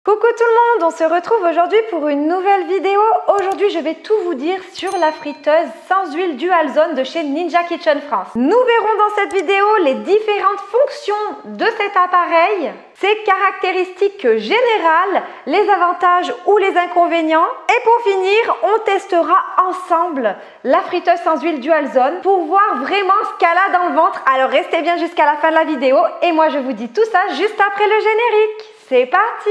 Coucou tout le monde, on se retrouve aujourd'hui pour une nouvelle vidéo. Aujourd'hui, je vais tout vous dire sur la friteuse sans huile Dual Zone de chez Ninja Kitchen France. Nous verrons dans cette vidéo les différentes fonctions de cet appareil, ses caractéristiques générales, les avantages ou les inconvénients. Et pour finir, on testera ensemble la friteuse sans huile Dual Zone pour voir vraiment ce qu'elle a dans le ventre. Alors restez bien jusqu'à la fin de la vidéo et moi je vous dis tout ça juste après le générique. C'est parti!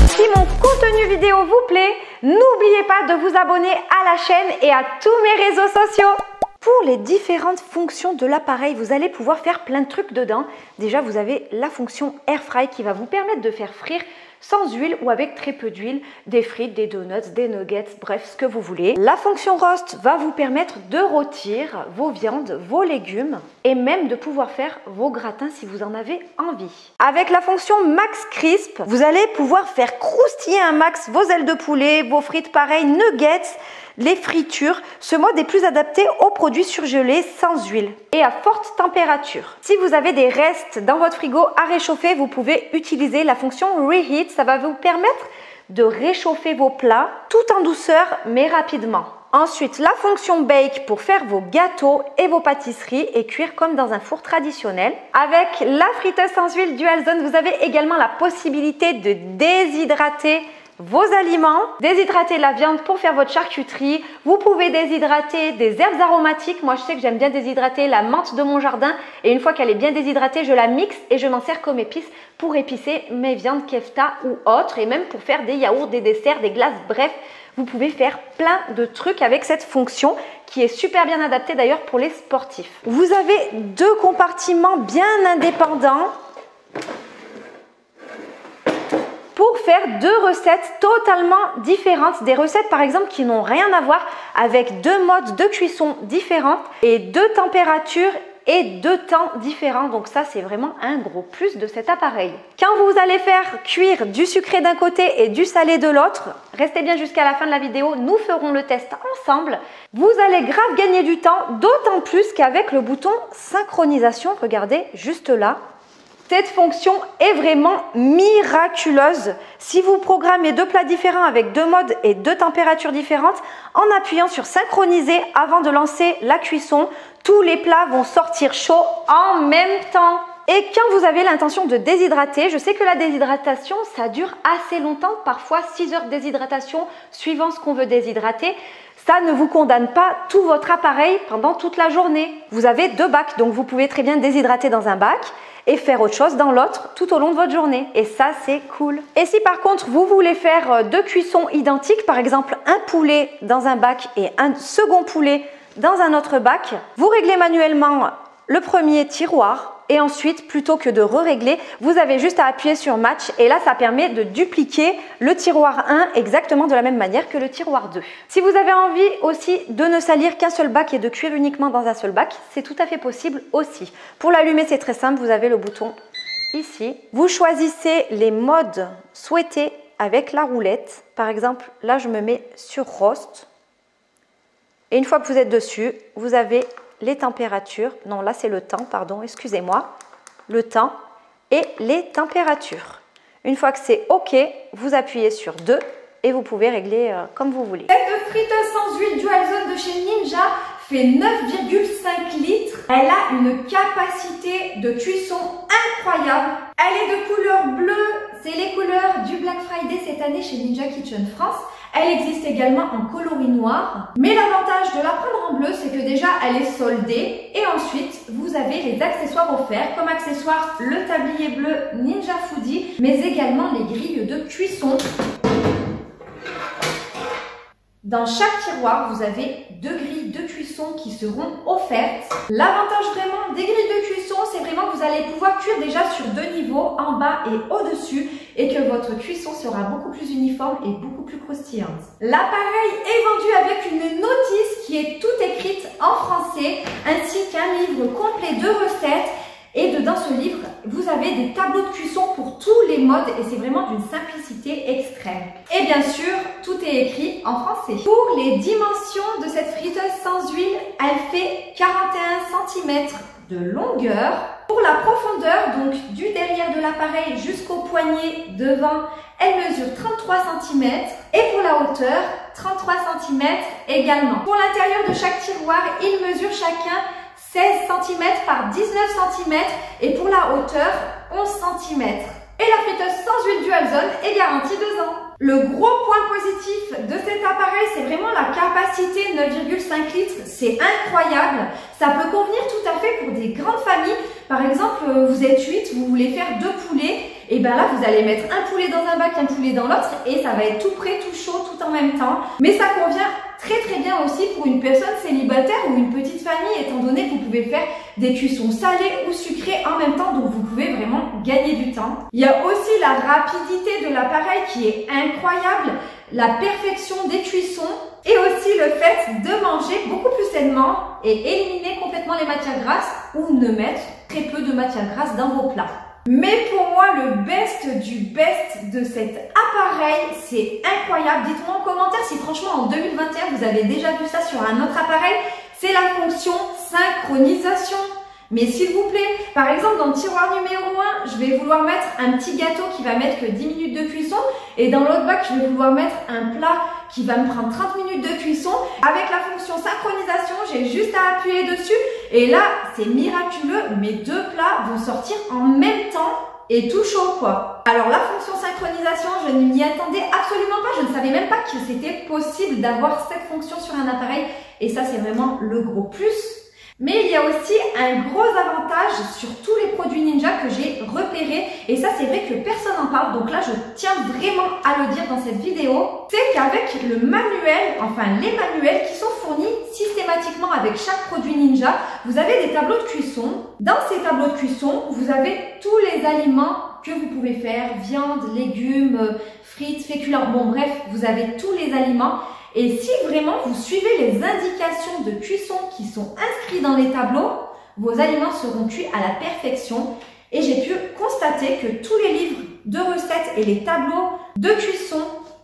Si mon contenu vidéo vous plaît, n'oubliez pas de vous abonner à la chaîne et à tous mes réseaux sociaux. Pour les différentes fonctions de l'appareil, vous allez pouvoir faire plein de trucs dedans. Déjà, vous avez la fonction Air Fry qui va vous permettre de faire frire sans huile ou avec très peu d'huile, des frites, des donuts, des nuggets, bref, ce que vous voulez. La fonction Roast va vous permettre de rôtir vos viandes, vos légumes et même de pouvoir faire vos gratins si vous en avez envie. Avec la fonction Max Crisp, vous allez pouvoir faire croustiller un max vos ailes de poulet, vos frites pareil, nuggets, les fritures. Ce mode est plus adapté aux produits surgelés sans huile et à forte température. Si vous avez des restes dans votre frigo à réchauffer, vous pouvez utiliser la fonction Reheat. Ça va vous permettre de réchauffer vos plats tout en douceur mais rapidement. Ensuite, la fonction Bake pour faire vos gâteaux et vos pâtisseries et cuire comme dans un four traditionnel. Avec la friteuse sans huile Dual Zone, vous avez également la possibilité de déshydrater vos aliments, déshydrater la viande pour faire votre charcuterie. Vous pouvez déshydrater des herbes aromatiques. Moi, je sais que j'aime bien déshydrater la menthe de mon jardin et une fois qu'elle est bien déshydratée, je la mixe et je m'en sers comme épice pour épicer mes viandes kefta ou autres et même pour faire des yaourts, des desserts, des glaces, bref. Vous pouvez faire plein de trucs avec cette fonction qui est super bien adaptée d'ailleurs pour les sportifs. Vous avez deux compartiments bien indépendants pour faire deux recettes totalement différentes. Des recettes par exemple qui n'ont rien à voir avec deux modes de cuisson différents et deux températures et deux temps différents. Donc ça, c'est vraiment un gros plus de cet appareil. Quand vous allez faire cuire du sucré d'un côté et du salé de l'autre, restez bien jusqu'à la fin de la vidéo, nous ferons le test ensemble. Vous allez grave gagner du temps, d'autant plus qu'avec le bouton synchronisation, regardez juste là, cette fonction est vraiment miraculeuse. Si vous programmez deux plats différents avec deux modes et deux températures différentes, en appuyant sur synchroniser avant de lancer la cuisson, tous les plats vont sortir chauds en même temps. Et quand vous avez l'intention de déshydrater, je sais que la déshydratation, ça dure assez longtemps, parfois 6 heures de déshydratation suivant ce qu'on veut déshydrater. Ça ne vous condamne pas tout votre appareil pendant toute la journée. Vous avez deux bacs, donc vous pouvez très bien déshydrater dans un bac et faire autre chose dans l'autre tout au long de votre journée. Et ça, c'est cool. Et si par contre, vous voulez faire deux cuissons identiques, par exemple un poulet dans un bac et un second poulet dans un autre bac, vous réglez manuellement le premier tiroir et ensuite, plutôt que de régler, vous avez juste à appuyer sur Match et là, ça permet de dupliquer le tiroir 1 exactement de la même manière que le tiroir 2. Si vous avez envie aussi de ne salir qu'un seul bac et de cuire uniquement dans un seul bac, c'est tout à fait possible aussi. Pour l'allumer, c'est très simple, vous avez le bouton ici. Vous choisissez les modes souhaités avec la roulette. Par exemple, là, je me mets sur Roast. Et une fois que vous êtes dessus, vous avez les températures, non là c'est le temps, pardon, excusez-moi, le temps et les températures. Une fois que c'est OK, vous appuyez sur 2 et vous pouvez régler comme vous voulez. Cette friteuse sans huile Dual Zone de chez Ninja fait 9,5 litres. Elle a une capacité de cuisson incroyable. Elle est de couleur bleue, c'est les couleurs du Black Friday cette année chez Ninja Kitchen France. Elle existe également en coloris noir. Mais l'avantage de la prendre en bleu, c'est que déjà elle est soldée. Et ensuite, vous avez les accessoires offerts. Comme accessoire, le tablier bleu Ninja Foodie, mais également les grilles de cuisson. Dans chaque tiroir, vous avez deux grilles de cuisson qui seront offertes. L'avantage vraiment des grilles de cuisson, c'est vraiment que vous allez pouvoir cuire déjà sur deux niveaux, en bas et au-dessus, et que votre cuisson sera beaucoup plus uniforme et beaucoup plus croustillante. L'appareil est vendu avec une notice qui est toute écrite en français, ainsi qu'un livre complet de recettes. Et dedans ce livre, vous avez des tableaux de cuisson pour tous les modes et c'est vraiment d'une simplicité extrême. Et bien sûr, tout est écrit en français. Pour les dimensions de cette frite, sans huile, elle fait 41 cm de longueur. Pour la profondeur, donc du derrière de l'appareil jusqu'au poignet devant, elle mesure 33 cm. Et pour la hauteur, 33 cm également. Pour l'intérieur de chaque tiroir, ils mesurent chacun 16 cm par 19 cm. Et pour la hauteur, 11 cm. Et la friteuse sans huile Dualzone est garantie 2 ans. Le gros point positif de cet appareil, c'est vraiment la capacité 9,5 litres. C'est incroyable. Ça peut convenir tout à fait pour des grandes familles. Par exemple, vous êtes 8, vous voulez faire 2 poulets. Et bien là, vous allez mettre un poulet dans un bac, un poulet dans l'autre. Et ça va être tout prêt, tout chaud, tout en même temps. Mais ça convient très bien aussi pour une personne célibataire ou une petite famille, étant donné que vous pouvez faire des cuissons salées ou sucrées en même temps, donc vous pouvez vraiment gagner du temps. Il y a aussi la rapidité de l'appareil qui est incroyable, la perfection des cuissons et aussi le fait de manger beaucoup plus sainement et éliminer complètement les matières grasses ou ne mettre très peu de matières grasses dans vos plats. Mais pour moi, le best du best de cet appareil, c'est incroyable. Dites-moi en commentaire si franchement en 2021, vous avez déjà vu ça sur un autre appareil. C'est la fonction synchronisation. Mais s'il vous plaît, par exemple dans le tiroir numéro 1, je vais vouloir mettre un petit gâteau qui va mettre que 10 minutes de cuisson. Et dans l'autre bac, je vais vouloir mettre un plat qui va me prendre 30 minutes de cuisson. Avec la fonction synchronisation, j'ai juste à appuyer dessus. Et là, c'est miraculeux, mes 2 plats vont sortir en même temps et tout chaud quoi. Alors la fonction synchronisation, je ne m'y attendais absolument pas. Je ne savais même pas que c'était possible d'avoir cette fonction sur un appareil. Et ça, c'est vraiment le gros plus. Mais il y a aussi un gros avantage sur tous les produits Ninja que j'ai repérés. Et ça, c'est vrai que personne n'en parle. Donc là, je tiens vraiment à le dire dans cette vidéo. C'est qu'avec le manuel, enfin les manuels qui sont fournis systématiquement avec chaque produit Ninja, vous avez des tableaux de cuisson. Dans ces tableaux de cuisson, vous avez tous les aliments que vous pouvez faire. Viande, légumes, frites, féculents. Bon bref, vous avez tous les aliments. Et si vraiment vous suivez les indications de cuisson qui sont inscrites dans les tableaux, vos aliments seront cuits à la perfection. Et j'ai pu constater que tous les livres de recettes et les tableaux de cuisson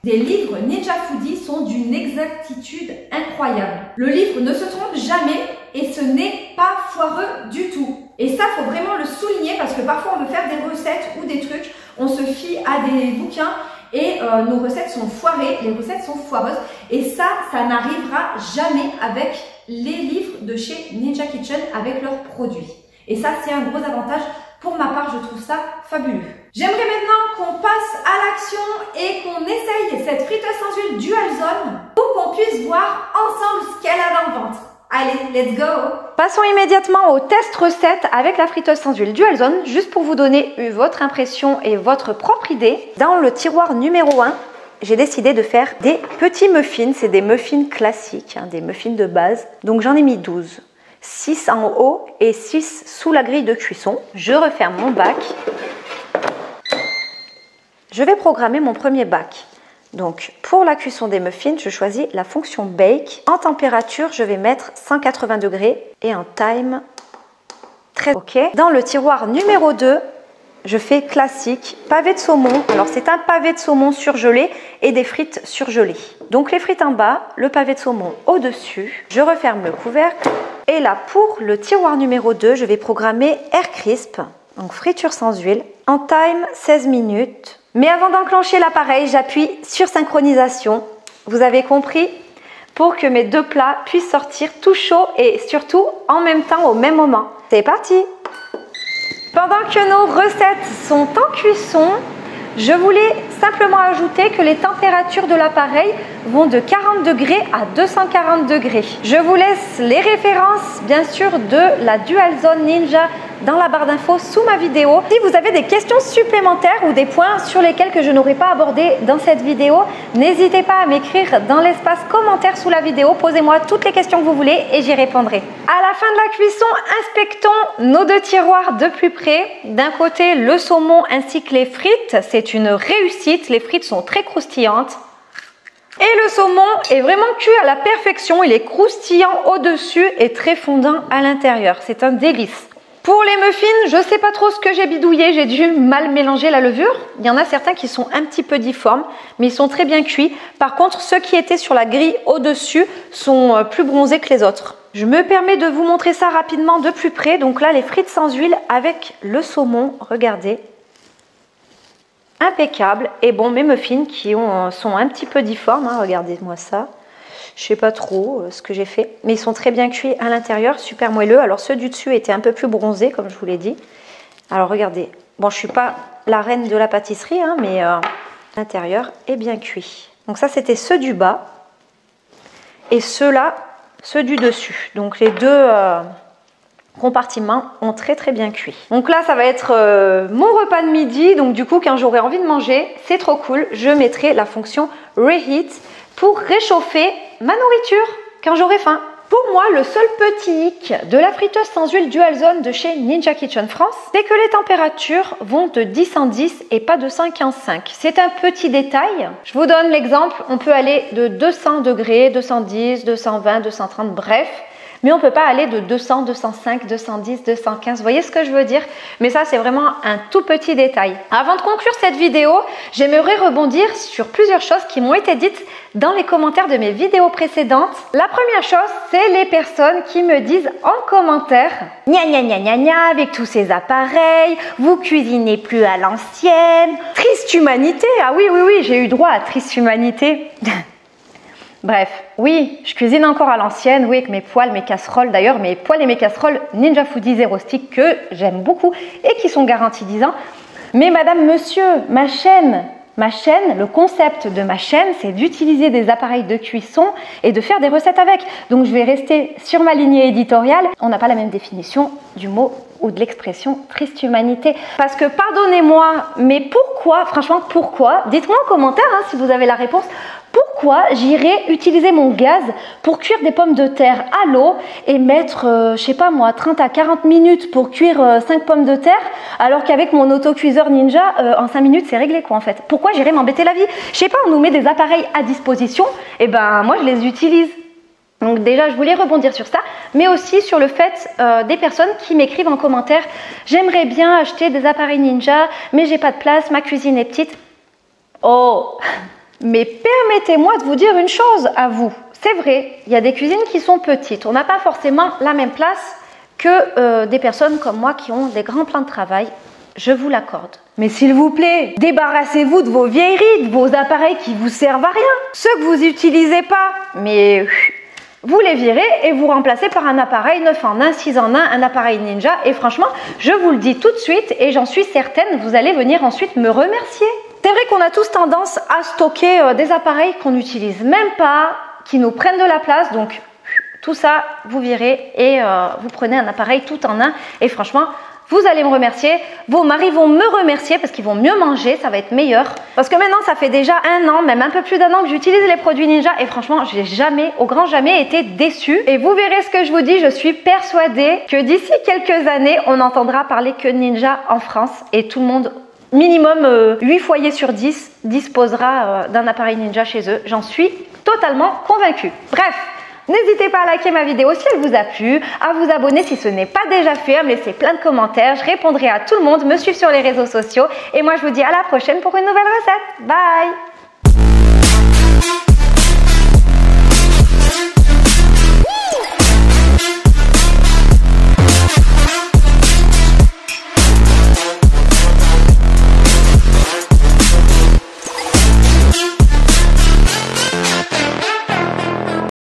des livres Ninja Foodie sont d'une exactitude incroyable. Le livre ne se trompe jamais et ce n'est pas foireux du tout. Et ça, faut vraiment le souligner parce que parfois on veut faire des recettes ou des trucs, on se fie à des bouquins et nos recettes sont foirées, les recettes sont foireuses. Et ça n'arrivera jamais avec les livres de chez Ninja Kitchen avec leurs produits. Et ça, c'est un gros avantage. Pour ma part, je trouve ça fabuleux. J'aimerais maintenant qu'on passe à l'action et qu'on essaye cette friteuse sans huile Dualzone pour qu'on puisse voir ensemble ce qu'elle a dans le ventre. Allez, let's go! Passons immédiatement au test recette avec la friteuse sans huile Dualzone, juste pour vous donner votre impression et votre propre idée. Dans le tiroir numéro 1, j'ai décidé de faire des petits muffins. C'est des muffins classiques, des muffins de base. Donc j'en ai mis 12. 6 en haut et 6 sous la grille de cuisson. Je referme mon bac. Je vais programmer mon premier bac. Donc pour la cuisson des muffins, je choisis la fonction Bake. En température, je vais mettre 180 degrés et en time très OK. Dans le tiroir numéro 2, je fais classique, pavé de saumon. Alors c'est un pavé de saumon surgelé et des frites surgelées. Donc les frites en bas, le pavé de saumon au-dessus. Je referme le couvercle. Et là, pour le tiroir numéro 2, je vais programmer Air Crisp, donc friture sans huile, en time 16 minutes. Mais avant d'enclencher l'appareil, j'appuie sur synchronisation. Vous avez compris? Pour que mes 2 plats puissent sortir tout chaud et surtout en même temps au même moment. C'est parti! Pendant que nos recettes sont en cuisson, je voulais simplement ajouter que les températures de l'appareil vont de 40 degrés à 240 degrés. Je vous laisse les références, bien sûr, de la Dualzone Ninja dans la barre d'infos sous ma vidéo. Si vous avez des questions supplémentaires ou des points sur lesquels que je n'aurais pas abordé dans cette vidéo, n'hésitez pas à m'écrire dans l'espace commentaire sous la vidéo. Posez-moi toutes les questions que vous voulez et j'y répondrai. À la fin de la cuisson, inspectons nos 2 tiroirs de plus près. D'un côté, le saumon ainsi que les frites. C'est une réussite. Les frites sont très croustillantes. Et le saumon est vraiment cuit à la perfection. Il est croustillant au-dessus et très fondant à l'intérieur. C'est un délice. Pour les muffins, je sais pas trop ce que j'ai bidouillé, j'ai dû mal mélanger la levure. Il y en a certains qui sont un petit peu difformes, mais ils sont très bien cuits. Par contre, ceux qui étaient sur la grille au-dessus sont plus bronzés que les autres. Je me permets de vous montrer ça rapidement de plus près. Donc là, les frites sans huile avec le saumon, regardez. Impeccable. Et bon, mes muffins qui sont un petit peu difformes, hein, regardez-moi ça. Je sais pas trop ce que j'ai fait, mais ils sont très bien cuits à l'intérieur, super moelleux. Alors ceux du dessus étaient un peu plus bronzés, comme je vous l'ai dit. Alors regardez, bon, je suis pas la reine de la pâtisserie, hein, mais l'intérieur est bien cuit. Donc ça, c'était ceux du bas. Et ceux-là, ceux du dessus. Donc les deux compartiments ont très bien cuit. Donc là, ça va être mon repas de midi. Donc du coup, quand j'aurai envie de manger, c'est trop cool, je mettrai la fonction Reheat pour réchauffer ma nourriture quand j'aurai faim. Pour moi, le seul petit hic de la friteuse sans huile Dual Zone de chez Ninja Kitchen France, c'est que les températures vont de 10 en 10 et pas de 5 en 5. C'est un petit détail. Je vous donne l'exemple, on peut aller de 200 degrés, 210, 220, 230, bref. Mais on ne peut pas aller de 200, 205, 210, 215. Vous voyez ce que je veux dire? Mais ça, c'est vraiment un tout petit détail. Avant de conclure cette vidéo, j'aimerais rebondir sur plusieurs choses qui m'ont été dites dans les commentaires de mes vidéos précédentes. La première chose, c'est les personnes qui me disent en commentaire « Gna gna gna gna gna, avec tous ces appareils, vous cuisinez plus à l'ancienne. Triste humanité !» Ah oui, j'ai eu droit à triste humanité. Bref, oui, je cuisine encore à l'ancienne, oui, avec mes poêles, mes casseroles. D'ailleurs, mes poêles et mes casseroles Ninja Foodi Zero Stick que j'aime beaucoup et qui sont garantis 10 ans. Mais madame, monsieur, ma chaîne, le concept de ma chaîne, c'est d'utiliser des appareils de cuisson et de faire des recettes avec. Donc, je vais rester sur ma lignée éditoriale. On n'a pas la même définition du mot ou de l'expression triste humanité. Parce que, pardonnez-moi, mais pourquoi, franchement, pourquoi? Dites-moi en commentaire hein, si vous avez la réponse. Pourquoi j'irais utiliser mon gaz pour cuire des pommes de terre à l'eau et mettre, je sais pas moi, 30 à 40 minutes pour cuire 5 pommes de terre, alors qu'avec mon autocuiseur Ninja, en 5 minutes, c'est réglé quoi en fait. Pourquoi j'irais m'embêter la vie? Je sais pas, on nous met des appareils à disposition, et ben moi je les utilise. Donc déjà, je voulais rebondir sur ça, mais aussi sur le fait des personnes qui m'écrivent en commentaire « J'aimerais bien acheter des appareils Ninja, mais j'ai pas de place, ma cuisine est petite. » Oh, mais permettez-moi de vous dire une chose à vous. C'est vrai, il y a des cuisines qui sont petites. On n'a pas forcément la même place que des personnes comme moi qui ont des grands plans de travail. Je vous l'accorde. Mais s'il vous plaît, débarrassez-vous de vos vieilleries, de vos appareils qui vous servent à rien. Ceux que vous n'utilisez pas, mais vous les virez et vous remplacez par un appareil 9 en 1, 6 en 1, un appareil Ninja. Et franchement, je vous le dis tout de suite et j'en suis certaine, vous allez venir ensuite me remercier. C'est vrai qu'on a tous tendance à stocker des appareils qu'on n'utilise même pas, qui nous prennent de la place. Donc tout ça, vous virez et vous prenez un appareil tout en un. Et franchement, vous allez me remercier. Vos maris vont me remercier parce qu'ils vont mieux manger, ça va être meilleur. Parce que maintenant, ça fait déjà 1 an, même un peu plus d'1 an que j'utilise les produits Ninja. Et franchement, j'ai jamais, au grand jamais, été déçue. Et vous verrez ce que je vous dis, je suis persuadée que d'ici quelques années, on n'entendra parler que Ninja en France. Et tout le monde, minimum 8 foyers sur 10, disposera d'un appareil Ninja chez eux. J'en suis totalement convaincue. Bref. N'hésitez pas à liker ma vidéo si elle vous a plu, à vous abonner si ce n'est pas déjà fait, à me laisser plein de commentaires, je répondrai à tout le monde, me suivre sur les réseaux sociaux et moi je vous dis à la prochaine pour une nouvelle recette. Bye!